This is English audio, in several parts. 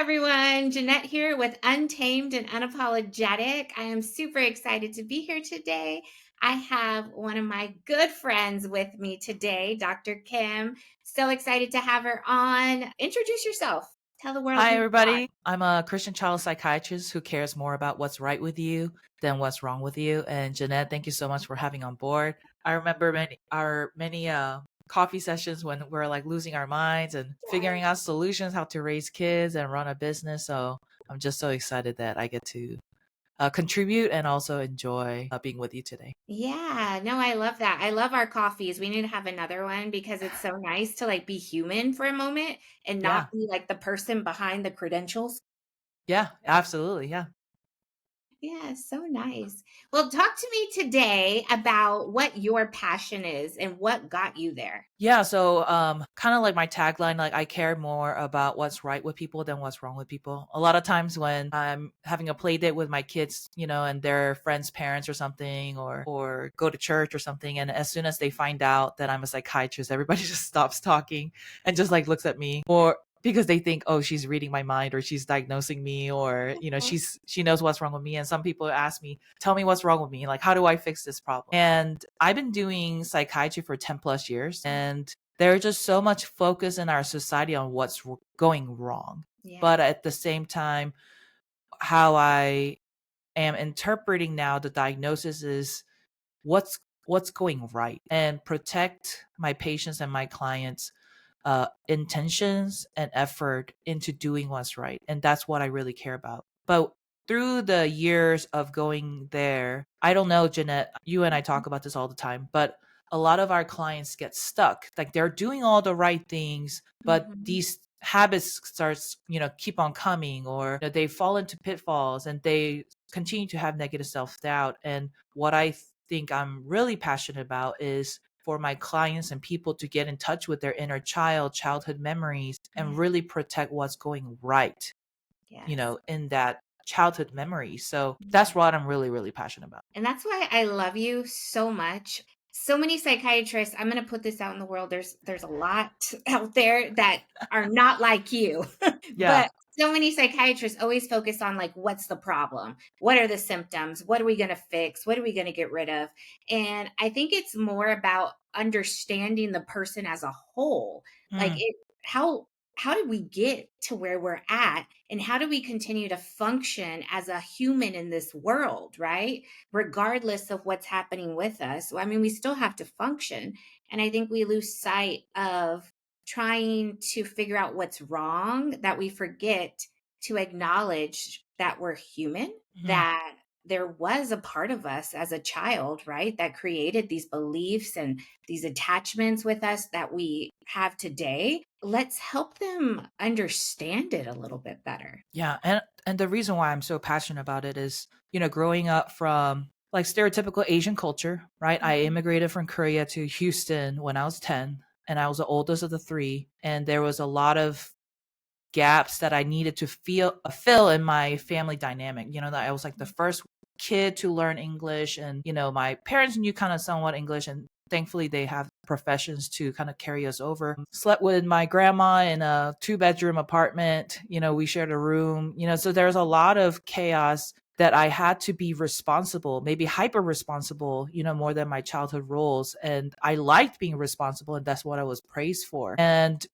everyone. Jeanette here with Untamed and Unapologetic. I am super excited to be here today. I have one of my good friends with me today, Dr. Kim. So excited to have her on. Introduce yourself. Tell the world Hi, who you are. everybody. I'm a Christian child psychiatrist who cares more about what's right with you than what's wrong with you. And Jeanette, thank you so much for having on board. I remember many coffee sessions when we're like losing our minds and figuring out solutions how to raise kids and run a business. So I'm just so excited that I get to contribute and also enjoy being with you today. Yeah, no, I love that. I love our coffees. We need to have another one because it's so nice to like be human for a moment and not Yeah, be like the person behind the credentials. yeah, absolutely. Yeah. Yeah, so nice. Well, talk to me today about what your passion is and what got you there. Yeah, so kind of like my tagline, like I care more about what's right with people than what's wrong with people. A lot of times when I'm having a play date with my kids, and their friends' parents or something, or go to church or something, and as soon as they find out that I'm a psychiatrist, everybody just stops talking and just like looks at me, or because they think, oh, she's reading my mind or she's diagnosing me, or Mhm. she knows what's wrong with me. And some people ask me, tell me what's wrong with me, like how do I fix this problem? And I've been doing psychiatry for 10 plus years, and there's just so much focus in our society on what's going wrong. Yeah. But at the same time, how I am interpreting now the diagnosis is what's going right, and protect my patients and my clients intentions and effort into doing what's right. And that's what I really care about. But through the years of going there, I don't know, Jeanette, you and I talk about this all the time, but a lot of our clients get stuck. Like they're doing all the right things, but Mhm. these habits starts, keep on coming, or they fall into pitfalls and they continue to have negative self-doubt. And what I think I'm really passionate about is for my clients and people to get in touch with their inner child, childhood memories, and Yeah. really protect what's going right, Yes. in that childhood memory. So Yeah. that's what I'm really, really passionate about. And that's why I love you so much. So many psychiatrists, I'm going to put this out in the world. There's a lot out there that are not like you. Yeah. But so many psychiatrists always focus on like what's the problem? What are the symptoms? What are we going to fix? What are we going to get rid of? And I think it's more about understanding the person as a whole. Like Mm, how did we get to where we're at and how do we continue to function as a human in this world, right? Regardless of what's happening with us. I mean, we still have to function. And I think we lose sight of trying to figure out what's wrong, that we forget to acknowledge that we're human, mhm. that there was a part of us as a child, right, that created these beliefs and these attachments with us that we have today. Let's help them understand it a little bit better. Yeah, and the reason why I'm so passionate about it is, growing up from like stereotypical Asian culture, right? I Mhm. immigrated from Korea to Houston when I was 10, and I was the oldest of the three, and there was a lot of gaps that I needed to fill in my family dynamic. That I was like the first kid to learn English, and my parents knew kind of somewhat English, and thankfully they have professions to kind of carry us over. Slept with my grandma in a 2 bedroom apartment. We shared a room. So there's a lot of chaos that I had to be responsible, maybe hyper responsible, more than my childhood roles. And I liked being responsible, and that's what I was praised for. And,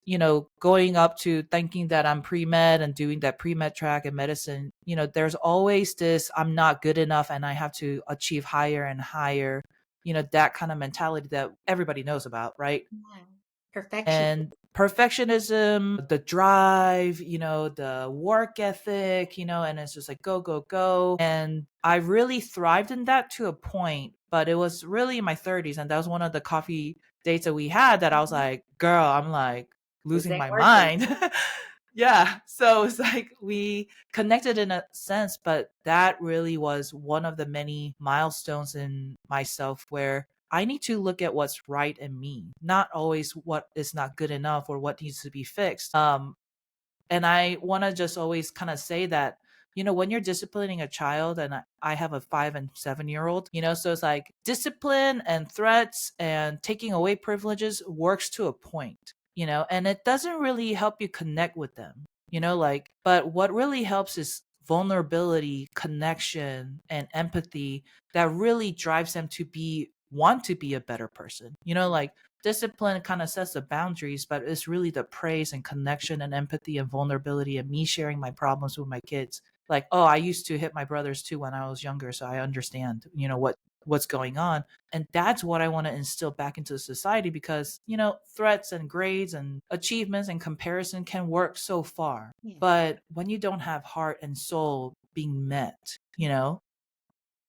going up to thinking that I'm pre med and doing that pre med track in medicine, there's always this I'm not good enough and I have to achieve higher and higher, that kind of mentality that everybody knows about, right? Yeah. Perfection. And perfectionism, the drive, the work ethic, and it's just like go, go, go. And I really thrived in that to a point, but it was really in my 30s. And that was one of the coffee dates that we had that I was Mhm. like, girl, I'm like This losing ain't my working. mind. Yeah. So it's like we connected in a sense, but that really was one of the many milestones in myself where I need to look at what's right in me, not always what is not good enough or what needs to be fixed. And I want to just always kind of say that, when you're disciplining a child, and I have a 5 and 7 year old, so it's like discipline and threats and taking away privileges works to a point, and it doesn't really help you connect with them. like, but what really helps is vulnerability, connection, and empathy that really drives them to want to be a better person. Like discipline kind of sets the boundaries, but it's really the praise and connection and empathy and vulnerability and me sharing my problems with my kids. Like, oh, I used to hit my brothers too when I was younger, so I understand, what's going on. And that's what I want to instill back into society because, threats and grades and achievements and comparison can work so far. Yeah. But when you don't have heart and soul being met, it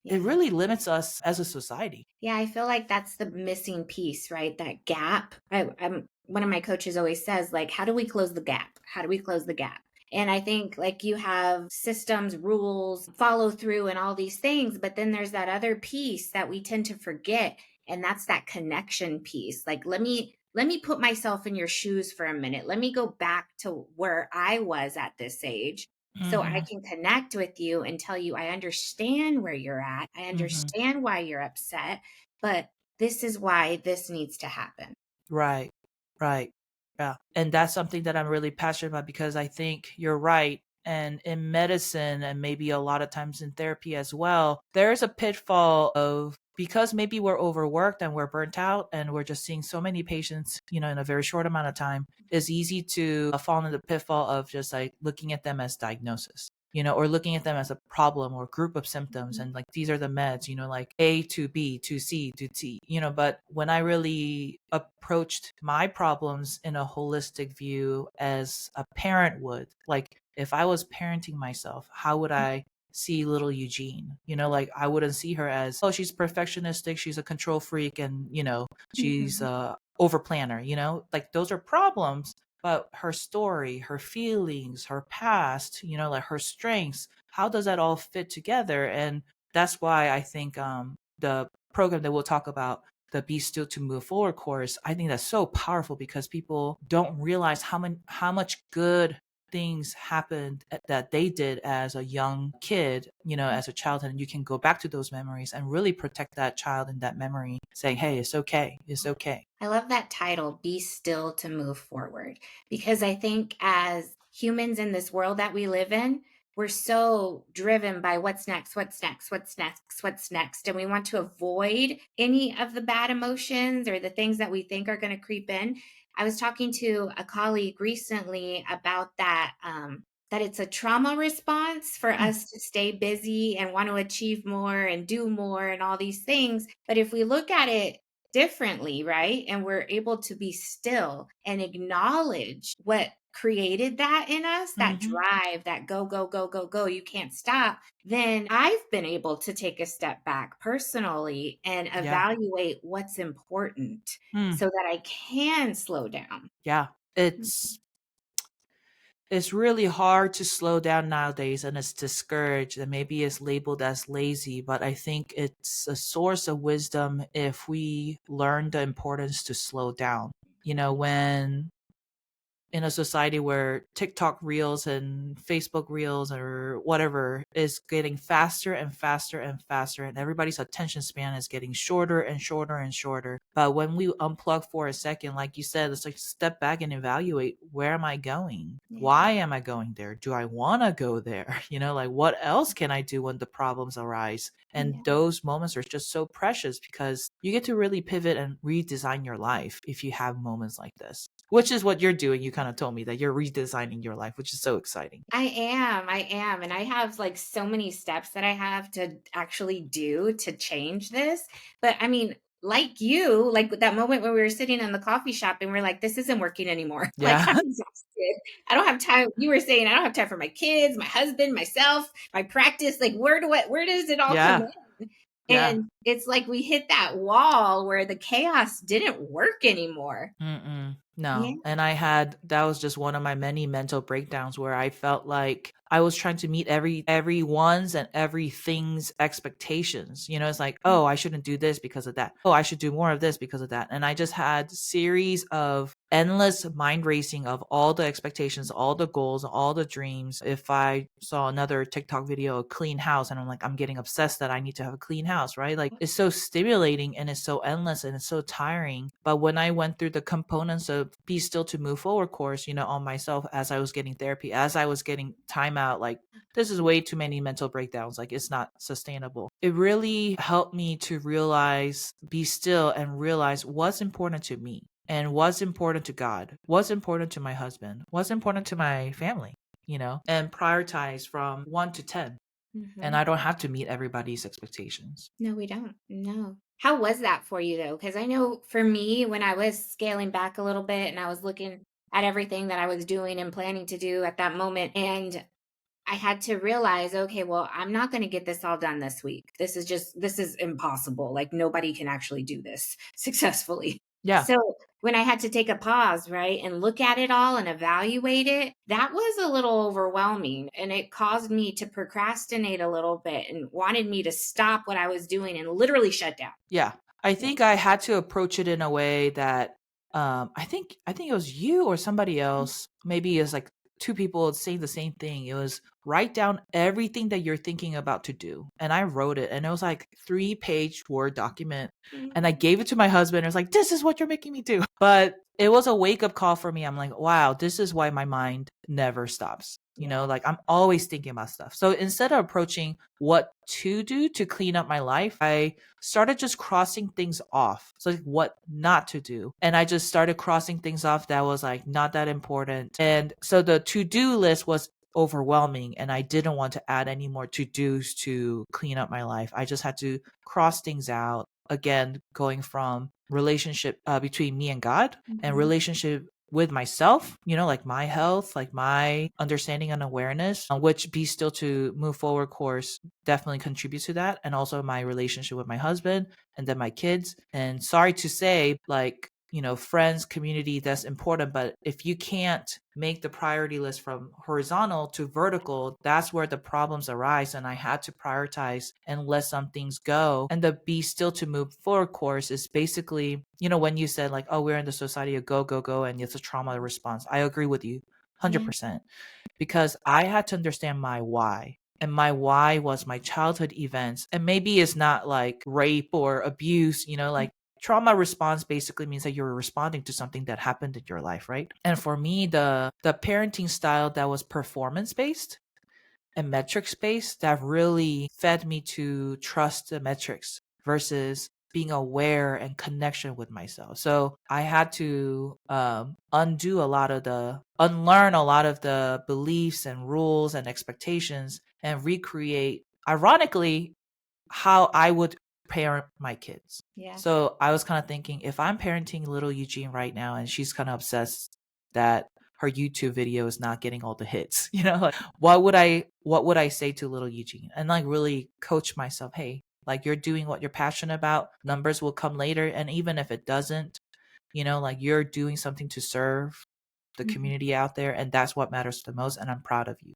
Yeah. really limits us as a society. Yeah, I feel like that's the missing piece, right? That gap. I'm one of my coaches always says, like, how do we close the gap? How do we close the gap? And I think like you have systems, rules, follow through, and all these things, but then there's that other piece that we tend to forget, and that's that connection piece. Like, let me put myself in your shoes for a minute. Let me go back to where I was at this age so I Hmm. can connect with you and tell you I understand where you're at. I Hmm. understand why you're upset, but this is why this needs to happen. Right. Right. Yeah. And that's something that I'm really passionate about because I think you're right. And in medicine, and maybe a lot of times in therapy as well, there's a pitfall of because maybe we're overworked and we're burnt out and we're just seeing so many patients, in a very short amount of time, it's easy to fall into the pitfall of just like looking at them as diagnosis. Or looking at them as a problem or group of symptoms, and like these are the meds, like A to B to C to T, but when I really approached my problems in a holistic view as a parent would, like if I was parenting myself, how would I see little Eugene? Like I wouldn't see her as, oh, she's perfectionistic, she's a control freak, and, she's Mhm. a over planner, like those are problems, but her story, her feelings, her past, like her strengths, how does that all fit together? And that's why I think the program that we'll talk about, the Be Still to Move Forward course, I think that's so powerful because people don't realize how much good things happened that they did as a young kid, as a child, and you can go back to those memories and really protect that child in that memory, saying, hey, it's okay, it's okay. I love that title, Be Still to Move Forward, because I think as humans in this world that we live in, we're so driven by what's next, what's next, what's next, what's next. And we want to avoid any of the bad emotions or the things that we think are going to creep in. I was talking to a colleague recently about that. That it's a trauma response for Hmm. us to stay busy and want to achieve more and do more and all these things. But if we look at it differently, right? And we're able to be still and acknowledge what created that in us, that Mm-hmm. drive, that go, go, go, go, go, you can't stop. Then I've been able to take a step back personally and Yeah. evaluate what's important Mm. so that I can slow down. Yeah. It's really hard to slow down nowadays and it's discouraged and maybe it's labeled as lazy, but I think it's a source of wisdom if we learn the importance to slow down. When in a society where TikTok reels and Facebook reels or whatever is getting faster and faster and faster, and everybody's attention span is getting shorter and shorter and shorter. But when we unplug for a second, like you said, it's like step back and evaluate, where am I going? Yeah. Why am I going there? Do I want to go there? Like what else can I do when the problems arise? And Yeah. those moments are just so precious because you get to really pivot and redesign your life if you have moments like this, which is what you're doing. You kind of told me that you're redesigning your life, which is so exciting. I am. And I have like so many steps that I have to actually do to change this. But I mean, like you, like with that moment when we were sitting in the coffee shop and we're like, this isn't working anymore. Like Yeah. I'm exhausted. I don't have time. You were saying I don't have time for my kids, my husband, myself, my practice. Like where does it all come Yeah. in? Yeah. And it's like we hit that wall where the chaos didn't work anymore. Mm-mm. Yeah. No. And that was just one of my many mental breakdowns where I felt like I was trying to meet everyone's and everything's expectations. It's like, oh, I shouldn't do this because of that. Oh, I should do more of this because of that. And I just had series of endless mind racing of all the expectations, all the goals, all the dreams. If I saw another TikTok video, a clean house, and I'm like, I'm getting obsessed that I need to have a clean house, right? Like like it's so stimulating and it's so endless and it's so tiring. But when I went through the components of Be Still to Move Forward course, on myself, as I was getting therapy, as I was getting time out, like this is way too many mental breakdowns. Like it's not sustainable. It really helped me to realize, be still and realize what's important to me and what's important to God, what's important to my husband, what's important to my family, and prioritize from 1 to 10. And Mhm. I don't have to meet everybody's expectations. No, we don't. No. How was that for you though? Because I know for me, when I was scaling back a little bit and I was looking at everything that I was doing and planning to do at that moment, and I had to realize, okay, well, I'm not going to get this all done this week. This is impossible. Like nobody can actually do this successfully. Yeah. So when I had to take a pause, right, and look at it all and evaluate it, that was a little overwhelming. And it caused me to procrastinate a little bit and wanted me to stop what I was doing and literally shut down. Yeah. I Yeah. think I had to approach it in a way that I think it was you or somebody else. Maybe it's like two people saying the same thing. It was write down everything that you're thinking about to do. And I wrote it, and it was like 3-page Word document. And I Mhm. gave it to my husband. It was like, this is what you're making me do. But it was a wake up call for me. I'm like, wow, this is why my mind never stops. Yeah. Like I'm always thinking about stuff. So instead of approaching what to do to clean up my life, I started just crossing things off. So like what not to do. And I just started crossing things off that was like not that important. And so the to-do list was overwhelming, and I didn't want to add any more to-dos to clean up my life. I just had to cross things out. Again, going from relationship between me and God and Mhm. relationship with myself, like my health, like my understanding and awareness, which Be Still to Move Forward course definitely contributes to that. And also my relationship with my husband and then my kids. And sorry to say, like, friends, community, that's important. But if you can't make the priority list from horizontal to vertical, that's where the problems arise. And I had to prioritize and let some things go. And the Be Still to Move Forward course is basically, when you said like, oh, we're in the society of go, go, go, and it's a trauma response. I agree with you Yeah. 100%, because I had to understand my why. And my why was my childhood events. And maybe it's not like rape or abuse, like trauma response basically means that you're responding to something that happened in your life, right? And for me, the parenting style that was performance based and metrics based, that really fed me to trust the metrics versus being aware and connection with myself. So I had to unlearn a lot of the beliefs and rules and expectations and recreate, ironically, how I would parent my kids. Yeah. So I was kind of thinking, if I'm parenting little Eugene right now and she's kind of obsessed that her YouTube video is not getting all the hits, like what would I say to little Eugene? And like really coach myself, hey, like you're doing what you're passionate about, numbers will come later. And even if it doesn't, like you're doing something to serve the Mhm. community out there, and that's what matters the most. And I'm proud of you.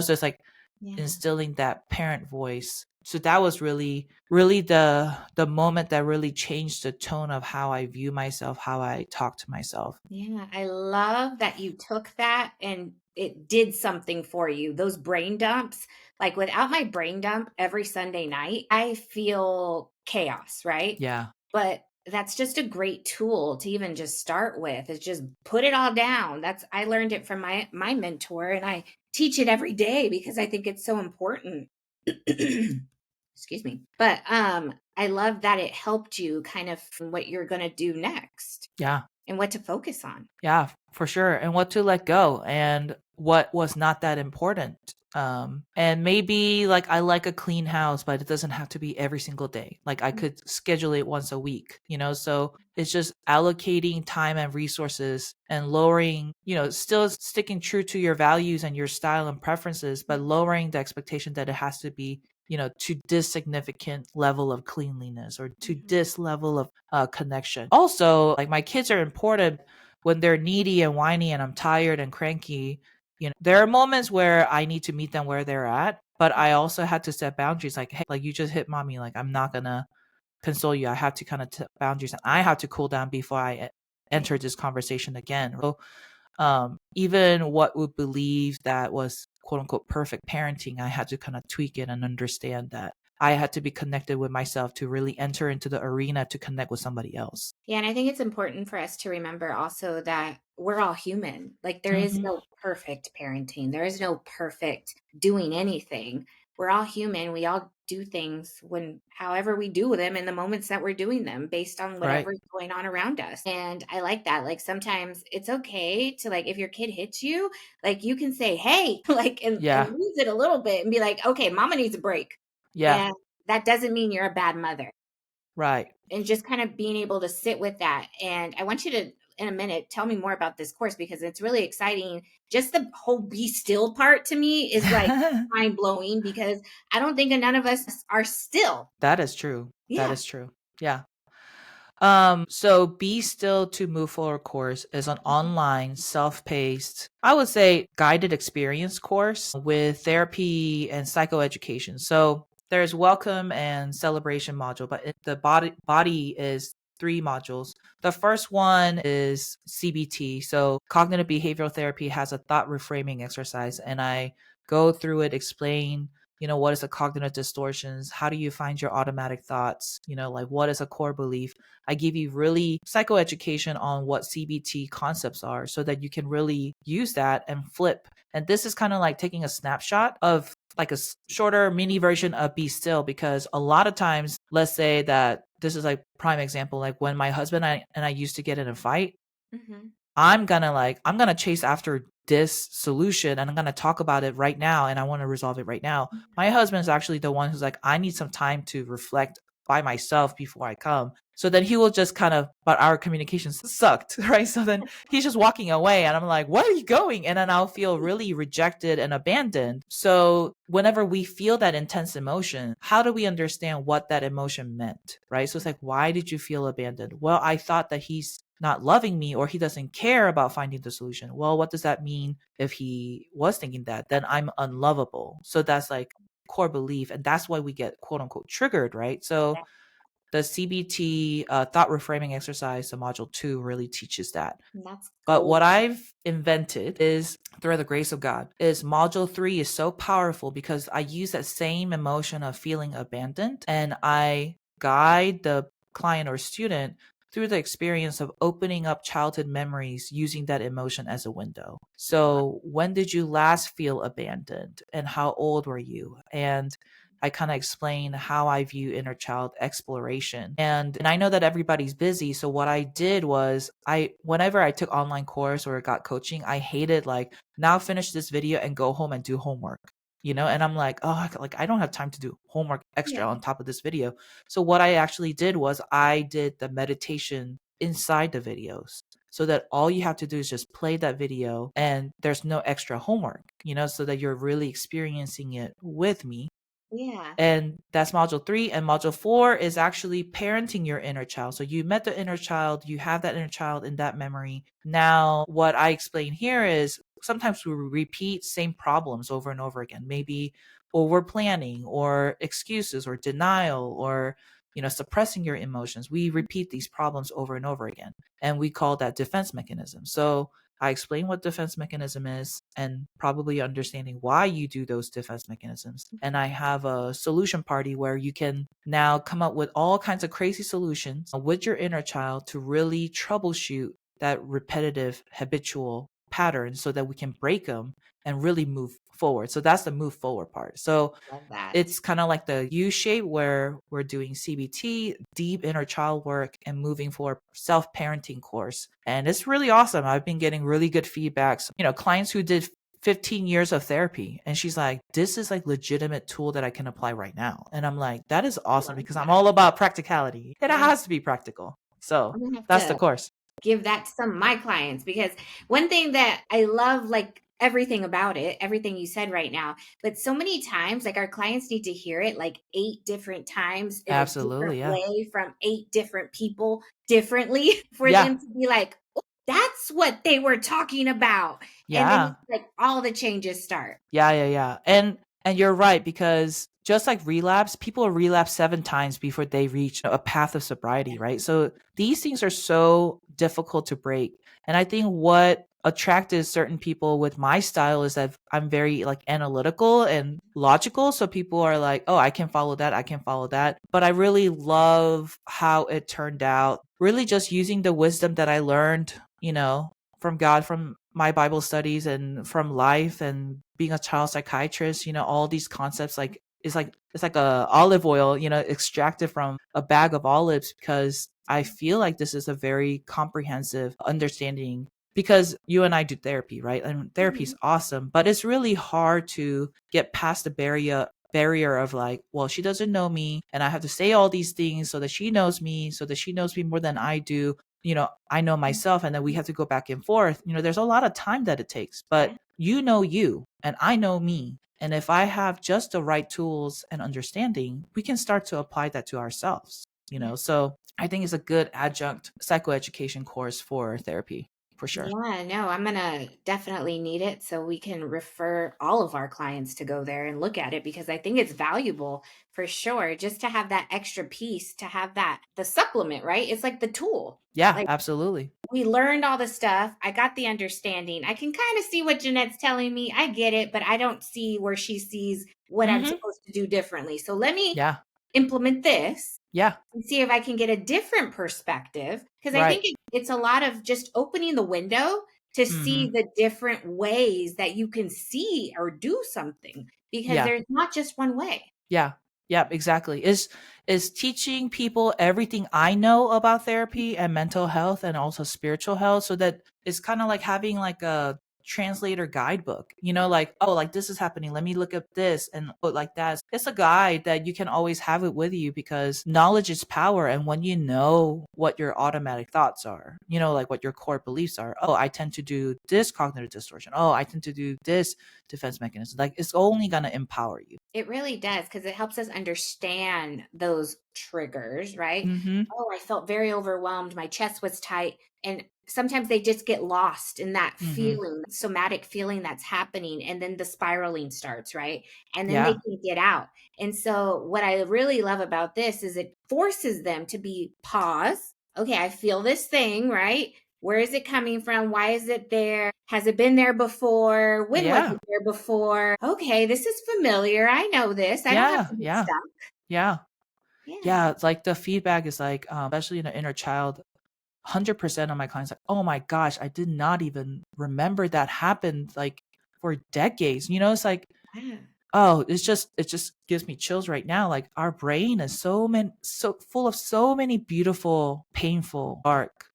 So it's like Yeah. instilling that parent voice. So that was really really the moment that really changed the tone of how I view myself, how I talk to myself. Yeah, I love that you took that and it did something for you. Those brain dumps, like without my brain dump every Sunday night, I feel chaos, right? Yeah. But that's just a great tool to even just start with. Is just put it all down. That's I learned it from my mentor and I teach it every day because I think it's so important. Excuse me. But I love that it helped you kind of from what you're going to do next Yeah. and what to focus on. Yeah, for sure. And what to let go and what was not that important. And maybe like I like a clean house, but it doesn't have to be every single day. Like I could schedule it once a week, so it's just allocating time and resources and lowering, still sticking true to your values and your style and preferences, but lowering the expectation that it has to be, to this significant level of cleanliness or to Mhm. this level of connection. Also, like my kids are important when they're needy and whiny and I'm tired and cranky. There are moments where I need to meet them where they're at, but I also had to set boundaries like, hey, like you just hit mommy, like I'm not gonna console you. I have to kind of boundaries and I have to cool down before I Yeah. enter this conversation again. So even what would believe that was quote unquote perfect parenting, I had to kind of tweak it and understand that I had to be connected with myself to really enter into the arena to connect with somebody else. Yeah, and I think it's important for us to remember also that we're all human. Like, there is Hmm. no perfect parenting. There is no perfect doing anything. We're all human. We all do things when however we do them in the moments that we're doing them based on Right. whatever's going on around us. And I like that. Like, sometimes it's okay to, like, if your kid hits you, like, you can say, "Hey," like, and Yeah. lose it a little bit and be like, "Okay, mama needs a break." Yeah. And that doesn't mean you're a bad mother, Right. and just kind of being able to sit with that. And I want you to, in a minute, tell me more about this course because it's really exciting. Just the whole be still part to me is like mind blowing because I don't think none of us are still. That is true. That Yeah. is true. Yeah. So Be Still to Move Forward course is an online, self-paced, I would say guided experience course with therapy and psychoeducation. So there's welcome and celebration module, but the body is three modules. The first one is CBT. So cognitive behavioral therapy has a thought reframing exercise, and I go through it, explain what is the cognitive distortions, how do you find your automatic thoughts, like what is a core belief. I give you really psychoeducation on what CBT concepts are so that you can really use that and flip. And this is kind of like taking a snapshot of like a shorter mini version of Be Still, because a lot of times, let's say that this is like prime example, like when my husband and I used to get in a fight, Hmm. I'm gonna chase after this solution and I'm gonna talk about it right now and I want to resolve it right now. My husband is actually the one who's like, I need some time to reflect by myself before I come. So then he will just kind of, but our communications sucked, right? So then he's just walking away and I'm like, where are you going? And then I'll feel really rejected and abandoned. So whenever we feel that intense emotion, how do we understand what that emotion meant, right? So it's like, why did you feel abandoned? Well, I thought that he's not loving me or he doesn't care about finding the solution. Well, what does that mean if he was thinking that? Then I'm unlovable. So that's like core belief. And that's why we get quote unquote triggered, right? So the CBT thought reframing exercise, so module 2, really teaches that. That's But gold. what I've invented is, through the grace of God, is module 3 is so powerful because I use that same emotion of feeling abandoned and I guide the client or student through the experience of opening up childhood memories using that emotion as a window. So, when did you last feel abandoned and how old were you? And I kind of explain how I view inner child exploration. And I know that everybody's busy, so what I did was whenever I took online course or got coaching, I hated like now finish this video and go home and do homework. And I'm like, oh, like I don't have time to do homework extra Yeah. on top of this video. So what I actually did was I did the meditation inside the videos so that all you have to do is just play that video and there's no extra homework, so that you're really experiencing it with me. Yeah. And that's module 3. And module 4 is actually parenting your inner child. So you met the inner child, you have that inner child in that memory. Now, what I explain here is sometimes we repeat same problems over and over again. Maybe over planning or excuses or denial or suppressing your emotions. We repeat these problems over and over again. And we call that defense mechanism. So I explain what defense mechanism is and probably understanding why you do those defense mechanisms. And I have a solution party where you can now come up with all kinds of crazy solutions with your inner child to really troubleshoot that repetitive habitual pattern so that we can break them and really move forward. So that's the move forward part. So Love that. it's kind of like the U shape where we're doing CBT, deep inner child work, and moving for self parenting course. And it's really awesome. I've been getting really good feedbacks. Clients who did 15 years of therapy, and she's like, this is like legitimate tool that I can apply right now. And I'm like, that is awesome Love because I'm that. all about practicality. It Yeah. has to be practical. So I'm gonna have that's the to course. give that to some of my clients because one thing that I love, like everything about it, everything you said right now, but so many times, like our clients need to hear it like 8 different times in a different Absolutely. Yeah. way from 8 different people differently for Yeah. them to be like, oh, that's what they were talking about. And then Yeah. it's like all the changes start. Yeah, yeah, yeah. And you're right because just like relapse, people relapse 7 times before they reach a path of sobriety, right? So these things are so difficult to break. And I think what attracted certain people with my style is that I'm very like analytical and logical. So people are like, oh, I can follow that. I can follow that. But I really love how it turned out. Really just using the wisdom that I learned, from God, from my Bible studies and from life and being a child psychiatrist, all these concepts it's like a olive oil, extracted from a bag of olives because I feel like this is a very comprehensive understanding because you and I do therapy, right? And therapy is Mhm. awesome, but it's really hard to get past the barrier of like, well, she doesn't know me and I have to say all these things so that she knows me, so that she knows me more than I do. I know myself and then we have to go back and forth. There's a lot of time that it takes, but Yeah. you know you and I know me. And if I have just the right tools and understanding, we can start to apply that to ourselves, Yeah. So I think it's a good adjunct psychoeducation course for therapy for sure. Yeah, no, I'm gonna definitely need it so we can refer all of our clients to go there and look at it because I think it's valuable for sure just to have that extra piece, to have that the supplement, right? It's like the tool. Yeah, Like absolutely. we learned all the stuff. I got the understanding. I can kind of see what Jeanette's telling me. I get it, but I don't see where she sees what I'm Mhm. supposed to do differently. So let me Yeah. implement this Yeah. and see if I can get a different perspective. Because I Right. think it's a lot of just opening the window to see Mhm. the different ways that you can see or do something because Yeah. there's not just one way. Yeah. Yeah, exactly. Is teaching people everything I know about therapy and mental health and also spiritual health so that it's kind of like having like a translator guidebook. Like, oh, like this is happening. Let me look up this and like that. It's a guide that you can always have it with you because knowledge is power and when you know what your automatic thoughts are, like what your core beliefs are. Oh, I tend to do this cognitive distortion. Oh, I tend to do this defense mechanism. Like it's only going to empower you. It really does because it helps us understand those triggers, right? Mhm. Oh, I felt very overwhelmed. My chest was tight. And sometimes they just get lost in that Mhm. feeling, somatic feeling that's happening. And then the spiraling starts, right? And then they Yeah. can get out. And so, what I really love about this is it forces them to be pause. Okay, I feel this thing, right? Where is it coming from? Why is it there? Has it been there before? When was Yeah. it there before? Okay, this is familiar. I know this. I don't have Yeah. to get Yeah. stuck. Yeah. Yeah. Yeah. It's like the feedback is like, especially in the inner child, 100% of my clients like, oh my gosh, I did not even remember that happened like for decades. It's like, Yeah. oh, it just gives me chills right now. Like our brain is so full of so many beautiful, painful, dark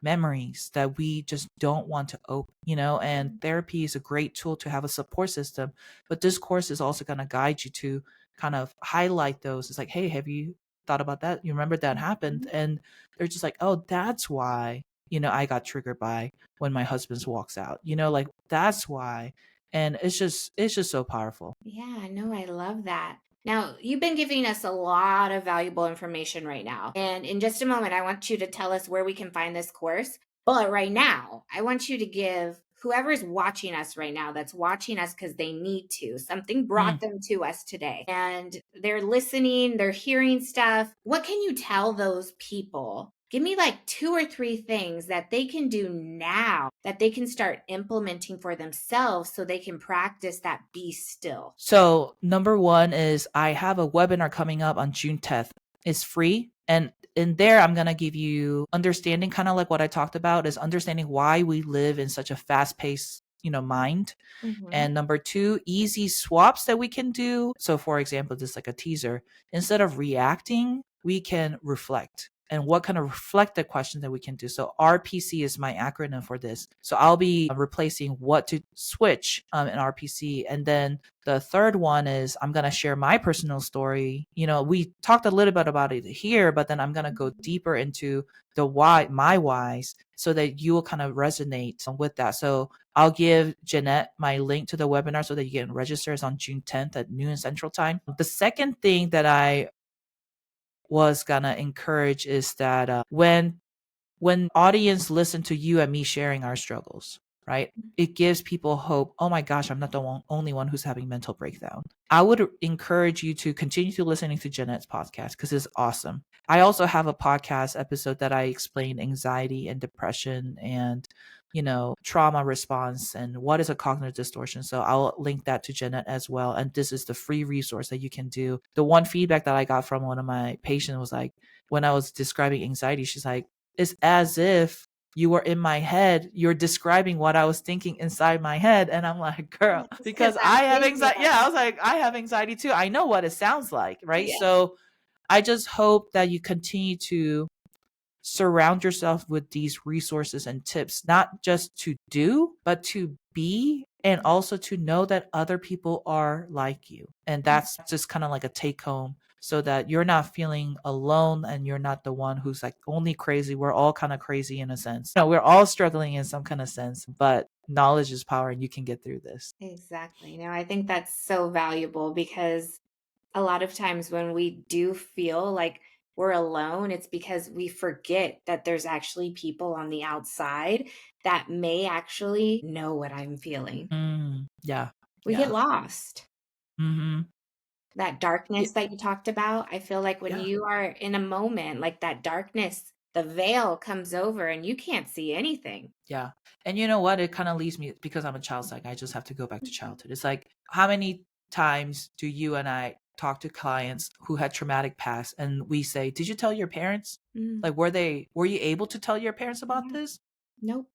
memories that we just don't want to open, and therapy is a great tool to have a support system. But this course is also going to guide you to kind of highlight those. It's like, hey, have you thought about that? You remember that happened? Mhm. And they're just like, oh, that's why, I got triggered by when my husband walks out, like that's why. And it's just so powerful. Yeah, no, I love that. Now, you've been giving us a lot of valuable information right now. And in just a moment, I want you to tell us where we can find this course. But right now, I want you to give whoever's watching us right now, that's watching us because they need to. Something brought Mm. them to us today and they're listening, they're hearing stuff. What can you tell those people? Give me like two or three things that they can do now that they can start implementing for themselves so they can practice that be still. So number one is I have a webinar coming up on June 10th. It's free. And in there, I'm going to give you understanding, kind of like what I talked about, is understanding why we live in such a fast paced, mind. Mhm. And number two, easy swaps that we can do. So, for example, just like a teaser, instead of reacting, we can reflect. And what kind of reflective questions that we can do. So, RPC is my acronym for this. So, I'll be replacing what to switch in RPC. And then the third one is I'm going to share my personal story. We talked a little bit about it here, but then I'm going to go deeper into the why, my whys, so that you will kind of resonate with that. So, I'll give Jeanette my link to the webinar so that you can register. It's on June 10th at noon Central Time. The second thing that I was gonna encourage is that when audience listen to you and me sharing our struggles, right? It gives people hope. Oh my gosh, I'm not the only one who's having mental breakdown. I would encourage you to continue to listening to Jeanette's podcast because it's awesome. I also have a podcast episode that I explain anxiety and depression and trauma response and what is a cognitive distortion. So I'll link that to Jeanette as well. And this is the free resource that you can do. The one feedback that I got from one of my patients was like, when I was describing anxiety, she's like, it's as if you were in my head, you're describing what I was thinking inside my head. And I'm like, Yeah, girl, just because because I've I have been anxiety. Yeah, there. I was like, I have anxiety too. I know what it sounds like, right? Yeah. So I just hope that you continue to surround yourself with these resources and tips, not just to do, but to be, and also to know that other people are like you. And that's just kind of like a take home, so that you're not feeling alone and you're not the one who's like only crazy. We're all kind of crazy in a sense. We're all struggling in some kind of sense, but knowledge is power and you can get through this. Exactly. No, I think that's so valuable because a lot of times when we do feel like we're alone, it's because we forget that there's actually people on the outside that may actually know what I'm feeling. Yeah. We get Yeah. lost. Mm-hmm. That Yeah. darkness that you talked about, I feel like when Yeah. you are in a moment, like that darkness, the veil comes over and you can't see anything. Yeah. And you know what? It kind of leaves me, because I'm a child psych, I just have to go back to childhood. It's like, how many times do you and I talk to clients who had traumatic past and we say, did you tell your parents? Mm, Like, were you able to tell your parents about yeah. this? Nope.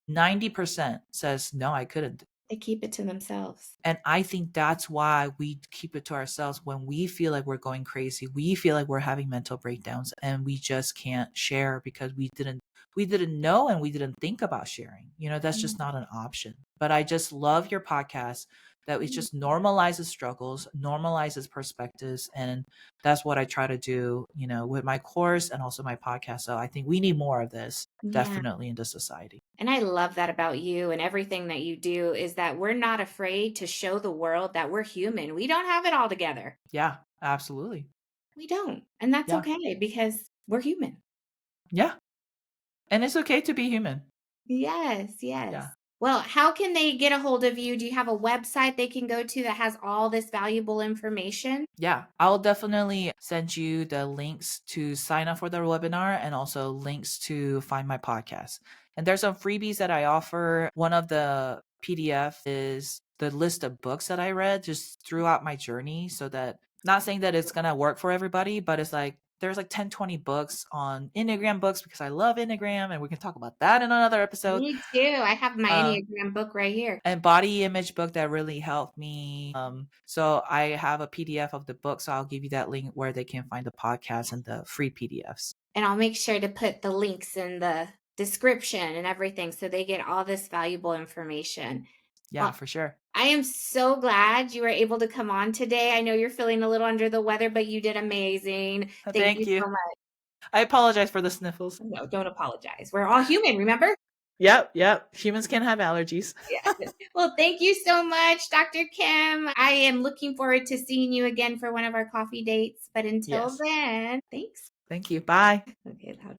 90% says, no, I couldn't. They keep it to themselves. And I think that's why we keep it to ourselves when we feel like we're going crazy. We feel like we're having mental breakdowns and we just can't share because we didn't know and we didn't think about sharing. That's just Mm, not an option. But I just love your podcast that it mm, just normalizes struggles, normalizes perspectives, and that's what I try to do, with my course and also my podcast. So I think we need more of this yeah. definitely in the society. And I love that about you and everything that you do is that we're not afraid to show the world that we're human. We don't have it all together. Yeah, absolutely. We don't. And that's Yeah. okay because we're human. Yeah. And it's okay to be human. Yes, Yeah. yes. Well, how can they get a hold of you? Do you have a website they can go to that has all this valuable information? Yeah. I'll definitely send you the links to sign up for the webinar and also links to find my podcast. And there's some freebies that I offer. One of the PDF is the list of books that I read just throughout my journey, so that, not saying that it's going to work for everybody, but it's like there's like 10, 20 books on Enneagram books because I love Enneagram and we can talk about that in another episode. Me too. I have my Uh, Enneagram book right here. and body image book that really helped me. So I have a PDF of the book, so I'll give you that link where they can find the podcast and the free PDFs. And I'll make sure to put the links in the description and everything so they get all this valuable information. Yeah, Well, for sure. I am so glad you were able to come on today. I know you're feeling a little under the weather, but you did amazing. Thank you Thank you. so much. I apologize for the sniffles. No, don't apologize. We're all human, remember? Yep. Humans can have allergies. Yeah. Well, thank you so much, Dr. Kim. I am looking forward to seeing you again for one of our coffee dates. But until Yes. then, thanks. Thank you. Bye. Okay, loud.